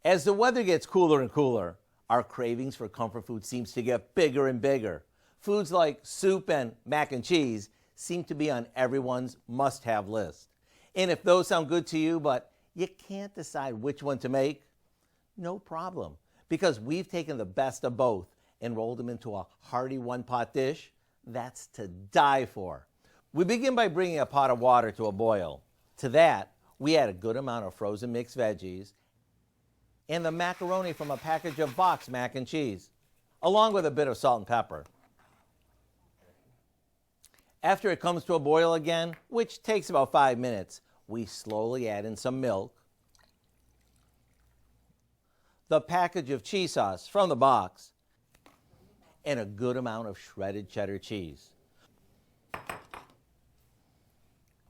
As the weather gets cooler and cooler, our cravings for comfort food seems to get bigger and bigger. Foods like soup and mac and cheese seem to be on everyone's must-have list. And if those sound good to you, but you can't decide which one to make, no problem, because we've taken the best of both and rolled them into a hearty one-pot dish that's to die for. We begin by bringing a pot of water to a boil. To that, we add a good amount of frozen mixed veggies and the macaroni from a package of boxed mac and cheese, along with a bit of salt and pepper. After it comes to a boil again, which takes about 5 minutes, we slowly add in some milk, the package of cheese sauce from the box, and a good amount of shredded cheddar cheese.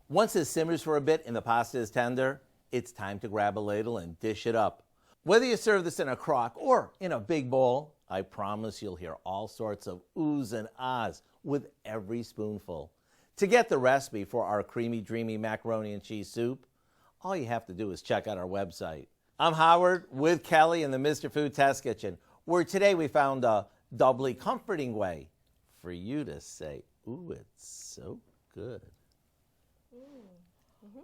Once it simmers for a bit and the pasta is tender, it's time to grab a ladle and dish it up. Whether you serve this in a crock or in a big bowl, I promise you'll hear all sorts of oohs and ahs with every spoonful. To get the recipe for our creamy, dreamy macaroni and cheese soup, all you have to do is check out our website. I'm Howard with Kelly in the Mr. Food Test Kitchen, where today we found a doubly comforting way for you to say, ooh, it's so good. Mm-hmm.